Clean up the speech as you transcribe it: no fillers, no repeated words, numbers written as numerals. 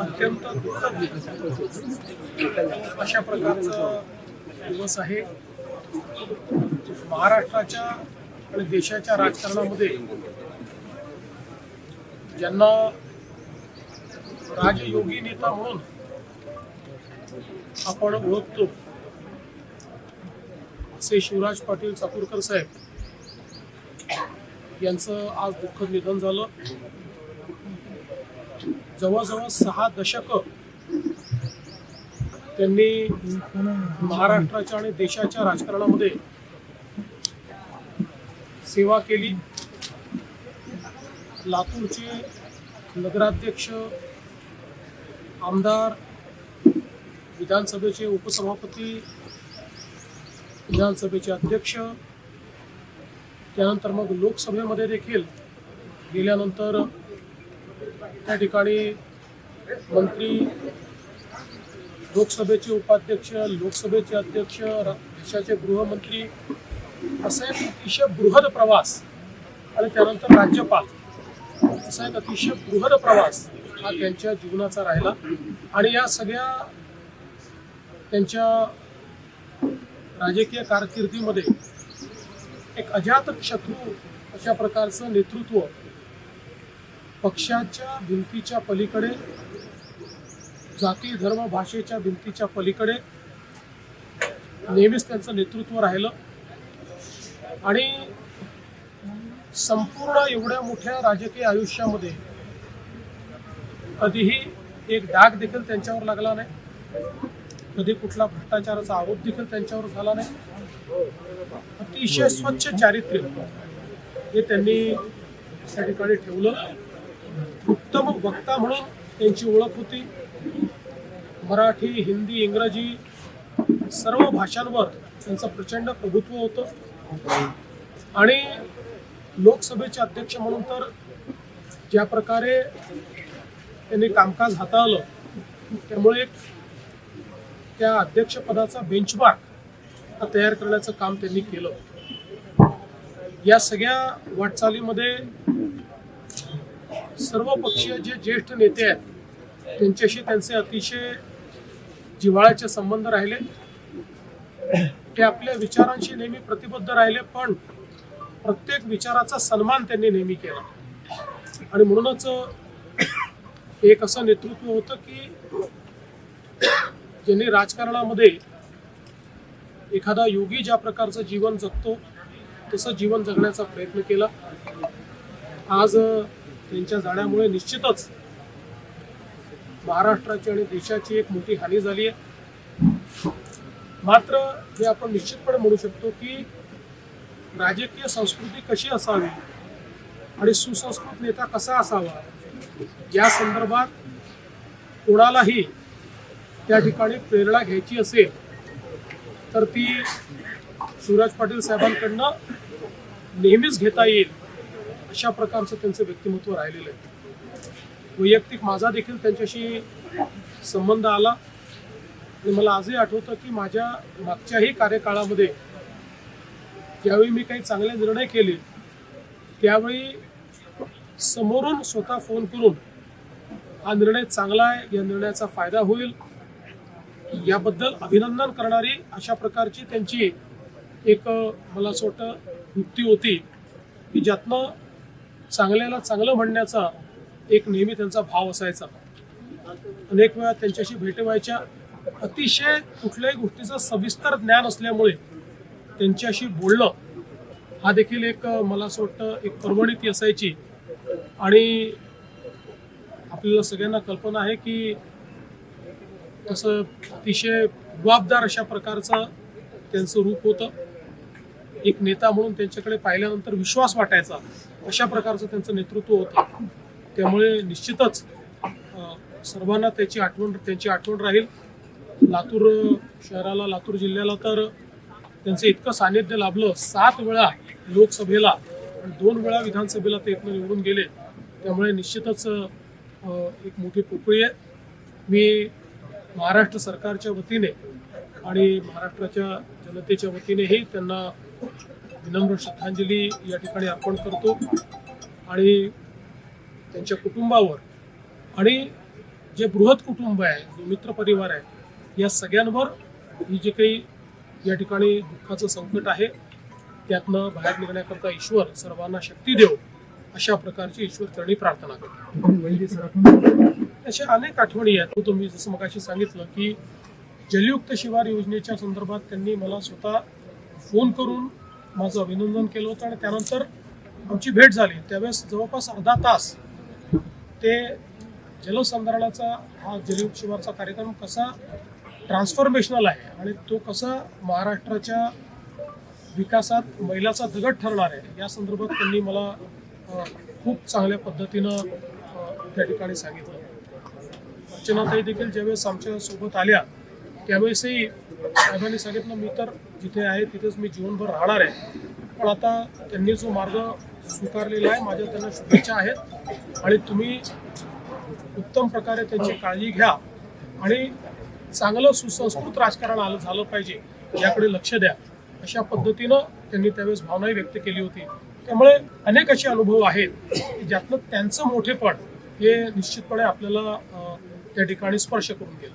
अत्यंत अशा प्रकारचा दिवस आहे. महाराष्ट्राच्या आणि देशाच्या राजकारणामध्ये ज्यांना राजयोगी नेता म्हणून आपण ओळखतो असे शिवराज पाटील चाकूरकर साहेब यांचं आज दुःखद निधन झालं. जवळजवळ 6 दशकं त्यांनी महाराष्ट्राच्या आणि देशाच्या राजकारणामध्ये सेवा केली. लातूरचे नगराध्यक्ष, आमदार, विधानसभेचे उपसभापती, विधानसभेचे अध्यक्ष, त्यानंतर मग लोकसभेमध्ये देखील गेल्यानंतर त्या ठिकाणी मंत्री, लोकसभेचे उपाध्यक्ष, लोकसभेचे अध्यक्ष, देशाचे गृहमंत्री असा एक अतिशय बृहद प्रवास आणि त्यानंतर राज्यपाल असा एक अतिशय बृहद प्रवास हा त्यांच्या जीवनाचा राहिला. आणि या सगळ्या त्यांच्या राजकीय कारकिर्दीमध्ये एक अजातशत्रू अशा प्रकारचं नेतृत्व, पक्षाच्या भिंतीच्या पलीकडे, जाती धर्म भाषेच्या भिंतीच्या पलीकडे नेहमीच त्यांचं नेतृत्व राहिलं. आणि संपूर्ण एवढ्या मोठ्या राजकीय आयुष्यामध्ये कधीही एक डाग देखील त्यांच्यावर लागला नाही, कधी कुठला भ्रष्टाचाराचा आरोप देखील त्यांच्यावर झाला नाही. अतिशय स्वच्छ चारित्र्य हे त्यांनी त्या ठिकाणी ठेवलं. उत्तम वक्ता म्हणून त्यांची ओळख होती. मराठी, हिंदी, इंग्रजी सर्व भाषांवर त्यांचं प्रचंड प्रभुत्व होतं. आणि लोकसभेचे अध्यक्ष म्हणून तर ज्या प्रकारे त्यांनी कामकाज हाताळलं, त्यामुळे त्या अध्यक्षपदाचा बेंचमार्क तयार करण्याचं काम त्यांनी केलं. या सगळ्या वाटचालीमध्ये सर्व पक्षीय जे ज्येष्ठ नेते आहेत त्यांच्याशी त्यांचे अतिशय जिव्हाळ्याचे संबंध राहिले. ते आपल्या विचारांशी नेहमी प्रतिबद्ध राहिले, पण प्रत्येक विचाराचा सन्मान त्यांनी नेहमी केला. आणि म्हणूनच एक असं नेतृत्व होतं की ज्यांनी राजकारणामध्ये एखादा योगी ज्या प्रकारचं जीवन जगतो तसं जीवन जगण्याचा प्रयत्न केला. आज त्यांच्या जाण्यामुळे निश्चितच महाराष्ट्राची आणि देशाची एक मोठी हानी झाली आहे. मात्र हे आपण निश्चितपणे म्हणू शकतो की राजकीय संस्कृती कशी असावी आणि सुसंस्कृत नेता कसा असावा या संदर्भात कोणालाही त्या ठिकाणी प्रेरणा घ्यायची असेल तर ती शिवराज पाटील साहेबांकडनं नेहमीच घेता येईल अशा प्रकारचं त्यांचं व्यक्तिमत्व राहिलेलं आहे. वैयक्तिक माझा देखील त्यांच्याशी संबंध आला आणि मला आजही आठवतं की माझ्या मागच्याही कार्यकाळामध्ये ज्यावेळी मी काही चांगले निर्णय केले त्यावेळी समोरून स्वतः फोन करून हा निर्णय चांगला आहे, या निर्णयाचा फायदा होईल याबद्दल अभिनंदन करणारी अशा प्रकारची त्यांची एक मला असं वाटतं वृत्ती होती की ज्यातनं चांगल्याला चांगलं म्हणण्याचा एक नेहमी त्यांचा भाव असायचा. अनेक वेळा त्यांच्याशी भेटी व्हायच्या. अतिशय कुठल्याही गोष्टीचं सविस्तर ज्ञान असल्यामुळे त्यांच्याशी बोलणं हा देखील एक मला असं वाटतं एक परवणीती असायची. आणि आपल्याला सगळ्यांना कल्पना आहे की तसं अतिशय जबाबदार अशा प्रकारचं त्यांचं रूप होतं. एक नेता म्हणून त्यांच्याकडे पाहिल्यानंतर विश्वास वाटायचा अशा प्रकारचं त्यांचं नेतृत्व होतं. त्यामुळे निश्चितच सर्वांना त्यांची आठवण राहील. लातूर शहराला, लातूर जिल्ह्याला तर त्यांचं इतकं सानिध्य लाभलं. 7 वेळा लोकसभेला आणि 2 वेळा विधानसभेला ते इथनं निवडून गेले. त्यामुळे निश्चितच एक मोठी पोकळी आहे. मी महाराष्ट्र सरकारच्या वतीने आणि महाराष्ट्राच्या जनतेच्या वतीनेही त्यांना विनम्र श्रद्धांजली या ठिकाणी अर्पण करतो आणि त्यांच्या कुटुंबावर आणि जे बृहत कुटुंब आहे, जो मित्र परिवार आहे, या सगळ्यांवर ही जे काही या ठिकाणी दुःखाचं संकट आहे त्यातनं बाहेर निघण्याकरता ईश्वर सर्वांना शक्ती देव, अशा प्रकारची ईश्वर चरणी प्रार्थना करतो. अशा अनेक आठवणी आहेत. तुम्ही जसं मगाशी सांगितलं की जलयुक्त शिवार योजनेच्या संदर्भात त्यांनी मला स्वतः फोन करून माझं अभिनंदन केलं होतं आणि त्यानंतर आमची भेट झाली. त्यावेळेस जवळपास अर्धा तास ते जलसंधारणाचा हा जलयुक्त शिवारचा कार्यक्रम कसा ट्रान्सफॉर्मेशनल आहे आणि तो कसा महाराष्ट्राच्या विकासात मैलाचा दगड ठरणार आहे या संदर्भात त्यांनी मला खूप चांगल्या पद्धतीनं त्या ठिकाणी सांगितलं. अर्चनाताई देखील ज्यावेळेस आमच्या सोबत आल्या त्यावेळेसही साहेबांनी सांगितलं मी तर जिथे आहे तिथेच मी जीवनभर राहणार आहे, पण आता त्यांनी जो मार्ग स्वीकारलेला आहे माझ्या त्यांना शुभेच्छा आहेत आणि तुम्ही उत्तम प्रकारे त्यांची काळजी घ्या आणि चांगलं सुसंस्कृत राजकारण झालं पाहिजे याकडे लक्ष द्या, अशा पद्धतीनं त्यांनी त्यावेळेस भावनाही व्यक्त केली होती. त्यामुळे अनेक असे अनुभव आहेत ज्यातनं त्यांचं मोठेपण हे निश्चितपणे आपल्याला त्या ठिकाणी स्पर्श करून गेलं.